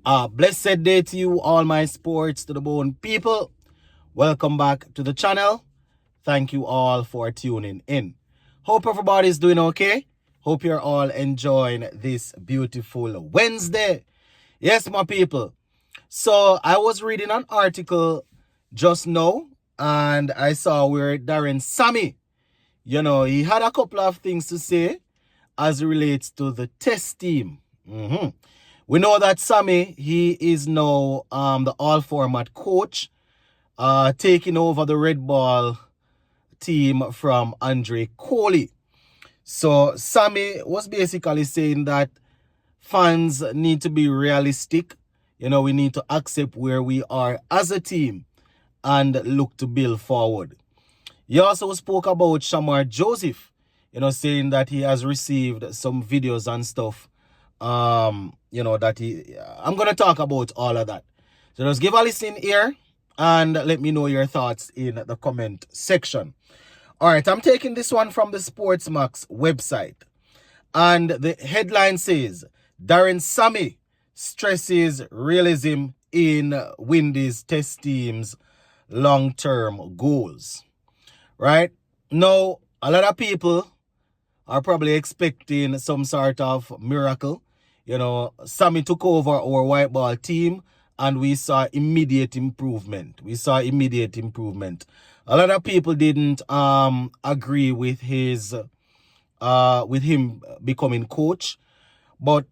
Blessed day to you, all my sports to the bone people. Welcome back to the channel. Thank you all for tuning in. Hope everybody's doing okay. Hope you're all enjoying this beautiful Wednesday. Yes, my people. So I was reading an article just now and I saw where Daren Sammy, he had a couple of things to say as it relates to the test team. We know that Sammy, he is now the all-format coach, taking over the red ball team from Andre Coley. So Sammy was basically saying that fans need to be realistic. We need to accept where we are as a team and look to build forward. He also spoke about Shamar Joseph, saying that he has received some videos and stuff I'm going to talk about all of that. So just give a listen here and let me know your thoughts in the comment section. All right, I'm taking this one from the Sportsmax website. And the headline says, Daren Sammy stresses realism in Windies test team's long-term goals. Right? Now, a lot of people are probably expecting some sort of miracle. Sammy took over our white ball team and we saw immediate improvement. A lot of people didn't agree with him becoming coach. But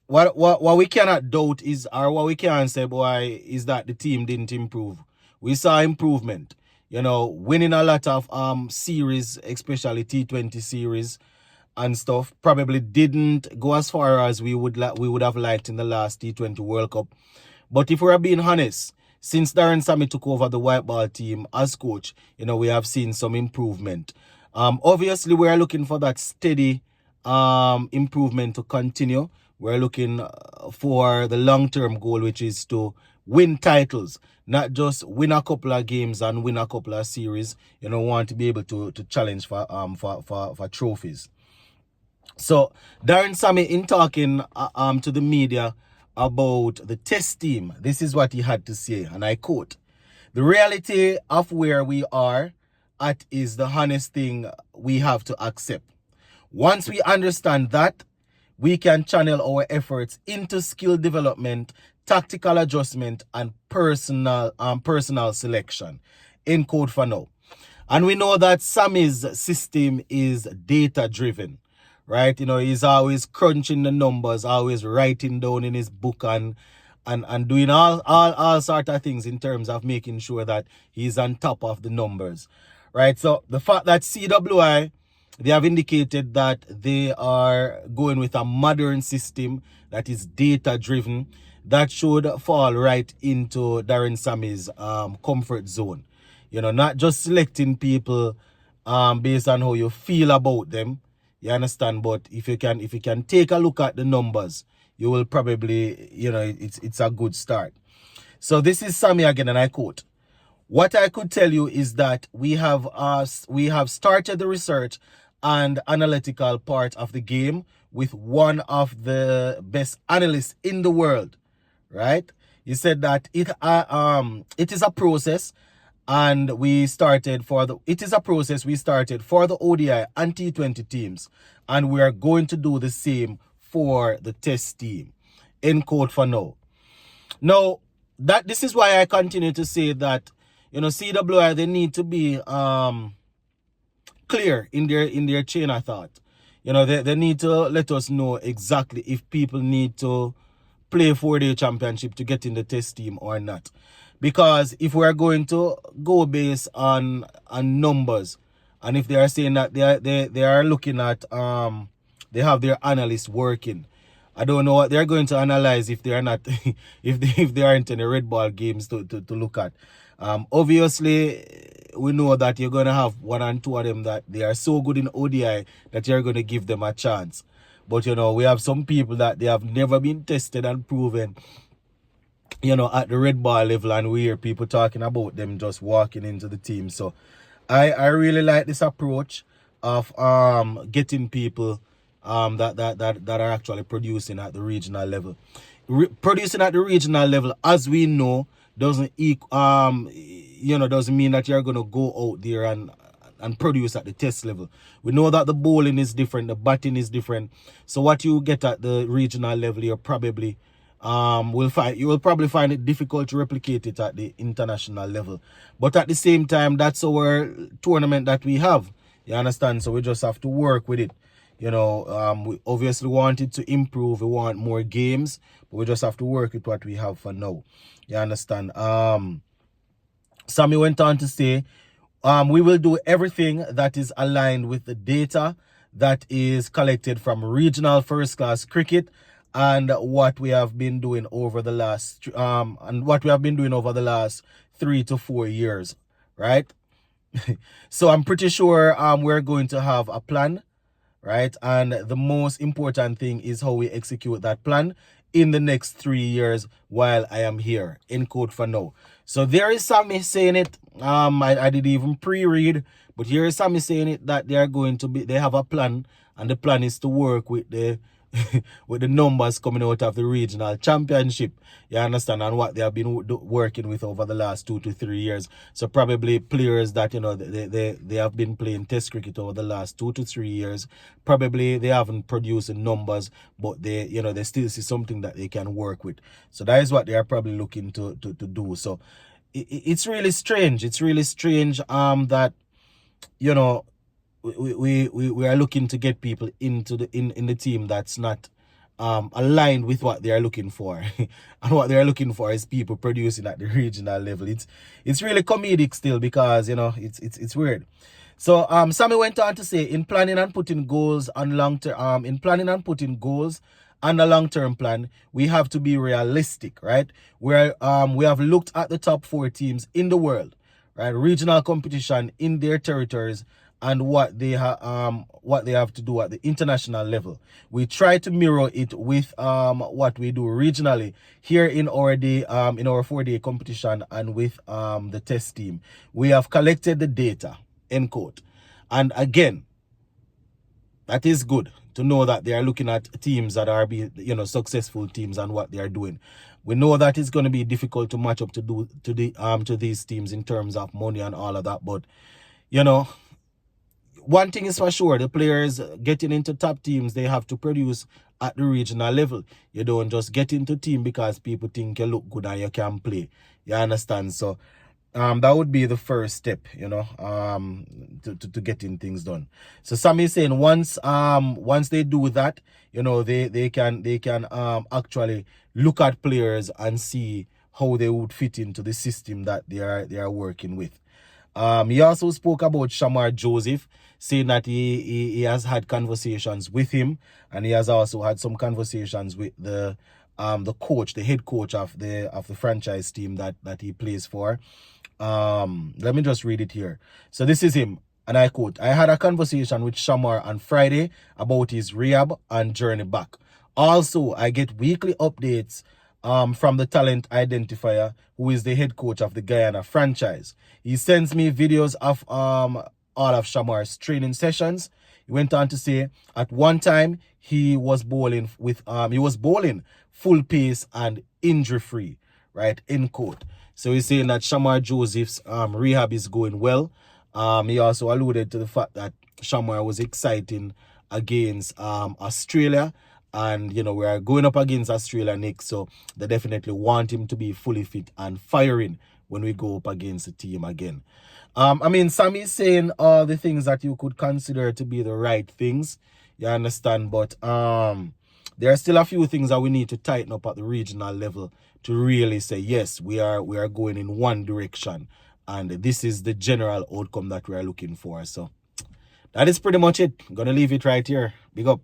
what we cannot doubt is, or what we can't say, boy, is that the team didn't improve. We saw improvement. Winning a lot of series, especially T20 series and stuff, probably didn't go as far as we would have liked in the last T20 World Cup. But if we're being honest, since Daren Sammy took over the white ball team as coach, we have seen some improvement. Obviously, we're looking for that steady improvement to continue. We're looking for the long-term goal, which is to win titles, not just win a couple of games and win a couple of series. Want to be able to challenge for trophies. So Daren Sammy, in talking to the media about the test team, this is what he had to say, and I quote: "The reality of where we are at is the honest thing we have to accept. Once we understand that, we can channel our efforts into skill development, tactical adjustment, and personal selection." End quote for now. And we know that Sammy's system is data driven, right? He's always crunching the numbers, always writing down in his book and doing all sort of things in terms of making sure that he's on top of the numbers, right? So the fact that CWI, they have indicated that they are going with a modern system that is data-driven, that should fall right into Daren Sammy's comfort zone. Not just selecting people based on how you feel about them, you understand? But if you can take a look at the numbers, you will probably, it's a good start. So this is Sammy again, and I quote: "What I could tell you is that we have started the research and analytical part of the game with one of the best analysts in the world," right? He said that it is a process, and we started for the ODI and T20 teams, and we are going to do the same for the test team. End quote for now. Now, this is why I continue to say that, CWI, they need to be clear in their chain of thought. They need to let us know exactly if people need to play 4-day championship to get in the test team or not. Because if we're going to go based on numbers, and if they are saying that they are looking at they have their analysts working, I don't know what they're going to analyze if they are not if they aren't any red ball games to look at. Obviously, we know that you're going to have one and two of them that they are so good in ODI that you're going to give them a chance. But, we have some people that they have never been tested and proven, at the red ball level, and we hear people talking about them just walking into the team. So I really like this approach of getting people that are actually producing at the regional level. producing at the regional level, as we know, doesn't doesn't mean that you're gonna go out there and produce at the test level. We know that the bowling is different, the batting is different. So what you get at the regional level, you're probably you will probably find it difficult to replicate it at the international level. But at the same time, that's our tournament that we have. You understand? So we just have to work with it. We obviously want it to improve. We want more games, but we just have to work with what we have for now. You understand? Sammy went on to say, we will do everything that is aligned with the data that is collected from regional first class cricket and what we have been doing over the last 3 to 4 years, right? So I'm pretty sure we're going to have a plan, right? And the most important thing is how we execute that plan in the next 3 years while I am here, in quote for now. So there is Sammy saying it. I didn't even pre-read, but here is Sammy saying it that they have a plan, and the plan is to work with the with the numbers coming out of the regional championship, you understand, and what they have been working with over the last 2 to 3 years. So probably players that, they have been playing test cricket over the last 2 to 3 years, probably they haven't produced the numbers, but they still see something that they can work with. So that is what they are probably looking to do. So it's really strange. It's really strange that, we are looking to get people into in the team that's not aligned with what they are looking for. And what they are looking for is people producing at the regional level. It's really comedic still, because it's weird. So Sammy went on to say, in planning and putting goals on long-term and a long-term plan, we have to be realistic, right? We have looked at the top 4 teams in the world, right? Regional competition in their territories, and what they have to do at the international level. We try to mirror it with what we do regionally here in our 4-day competition and with the test team. We have collected the data, end quote. And again, that is good to know that they are looking at teams that are successful teams and what they are doing. We know that it's going to be difficult to match up to these teams in terms of money and all of that, but one thing is for sure, the players getting into top teams, they have to produce at the regional level. You don't just get into team because people think you look good and you can play. You understand? So that would be the first step, to getting things done. So Sammy is saying once they do that, they can actually look at players and see how they would fit into the system that they are working with. He also spoke about Shamar Joseph, saying that he has had conversations with him, and he has also had some conversations with the coach, the head coach of the franchise team that he plays for. Let me just read it here. So this is him, and I quote, "I had a conversation with Shamar on Friday about his rehab and journey back. Also, I get weekly updates from the talent identifier, who is the head coach of the Guyana franchise. He sends me videos of all of Shamar's training sessions." He went on to say, at one time he was bowling full pace and injury free, right? End quote. So he's saying that Shamar Joseph's rehab is going well. He also alluded to the fact that Shamar was exciting against Australia. And, we are going up against Australia next, so they definitely want him to be fully fit and firing when we go up against the team again. Sammy is saying all the things that you could consider to be the right things, you understand, but there are still a few things that we need to tighten up at the regional level to really say, yes, we are going in one direction, and this is the general outcome that we are looking for. So that is pretty much it. I'm going to leave it right here. Big up.